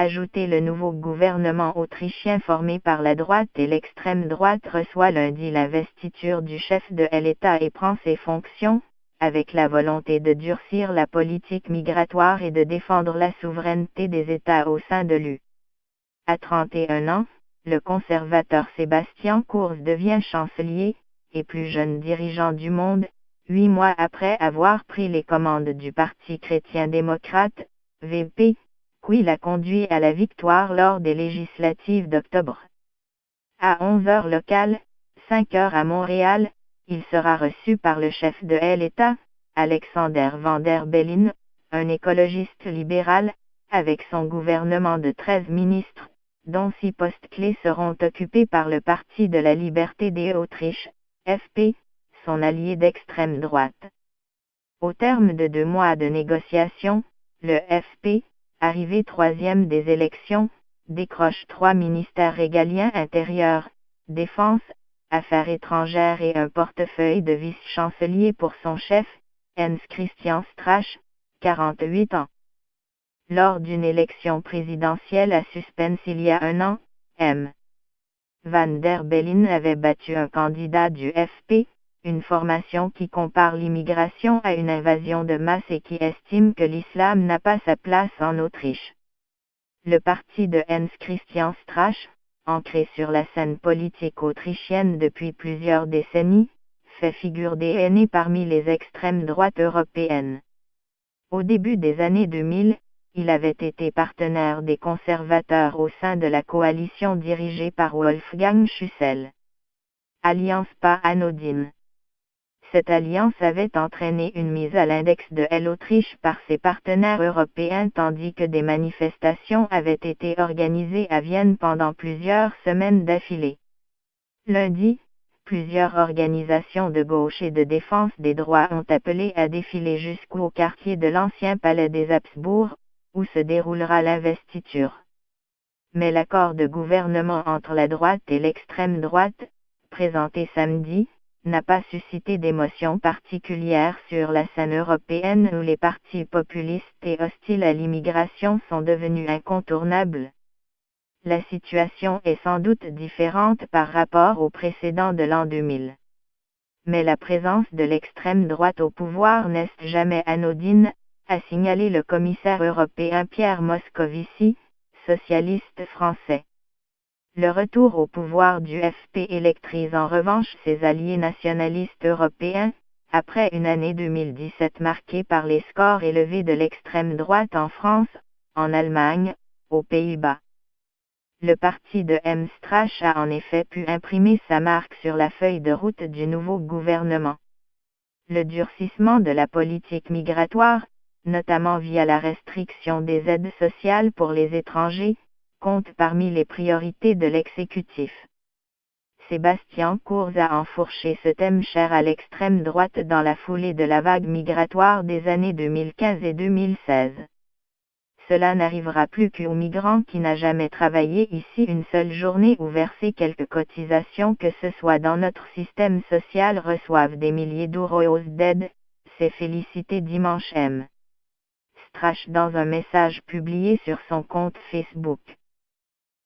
Ajoutez le nouveau gouvernement autrichien formé par la droite et l'extrême droite reçoit lundi l'investiture du chef de l'État et prend ses fonctions, avec la volonté de durcir la politique migratoire et de défendre la souveraineté des États au sein de l'UE. À 31 ans, le conservateur Sebastian Kurz devient chancelier, et plus jeune dirigeant du monde, 8 mois après avoir pris les commandes du Parti chrétien-démocrate, VP, qui l'a conduit à la victoire lors des législatives d'octobre. À 11 h locales, 5 h à Montréal, il sera reçu par le chef de l'État, Alexander Van der Bellen, un écologiste libéral, avec son gouvernement de 13 ministres, dont 6 postes clés seront occupés par le Parti de la Liberté des Autriche, FP, son allié d'extrême droite. Au terme de 2 mois de négociations, le FP, arrivé 3e des élections, décroche 3 ministères régaliens intérieurs, défense, affaires étrangères et un portefeuille de vice-chancelier pour son chef, Hans Christian Strache, 48 ans. Lors d'une élection présidentielle à suspense il y a un an, M. Van der Bellen avait battu un candidat du FP, une formation qui compare l'immigration à une invasion de masse et qui estime que l'islam n'a pas sa place en Autriche. Le parti de Hans Christian Strache, ancré sur la scène politique autrichienne depuis plusieurs décennies, fait figure d'aîné parmi les extrêmes droites européennes. Au début des années 2000, il avait été partenaire des conservateurs au sein de la coalition dirigée par Wolfgang Schüssel. Alliance pas anodine. Cette alliance avait entraîné une mise à l'index de l'Autriche par ses partenaires européens tandis que des manifestations avaient été organisées à Vienne pendant plusieurs semaines d'affilée. Lundi, plusieurs organisations de gauche et de défense des droits ont appelé à défiler jusqu'au quartier de l'ancien palais des Habsbourg, où se déroulera l'investiture. Mais l'accord de gouvernement entre la droite et l'extrême droite, présenté samedi, n'a pas suscité d'émotion particulière sur la scène européenne où les partis populistes et hostiles à l'immigration sont devenus incontournables. La situation est sans doute différente par rapport au précédent de l'an 2000. Mais la présence de l'extrême droite au pouvoir n'est jamais anodine, a signalé le commissaire européen Pierre Moscovici, socialiste français. Le retour au pouvoir du FP électrise en revanche ses alliés nationalistes européens, après une année 2017 marquée par les scores élevés de l'extrême droite en France, en Allemagne, aux Pays-Bas. Le parti de M. Strache a en effet pu imprimer sa marque sur la feuille de route du nouveau gouvernement. Le durcissement de la politique migratoire, notamment via la restriction des aides sociales pour les étrangers, compte parmi les priorités de l'exécutif. Sebastian Kurz a enfourché ce thème cher à l'extrême droite dans la foulée de la vague migratoire des années 2015 et 2016. Cela n'arrivera plus qu'aux migrants qui n'ont jamais travaillé ici une seule journée ou versé quelques cotisations que ce soit dans notre système social reçoivent des milliers d'euros d'aide, s'est félicité dimanche M. Strache dans un message publié sur son compte Facebook.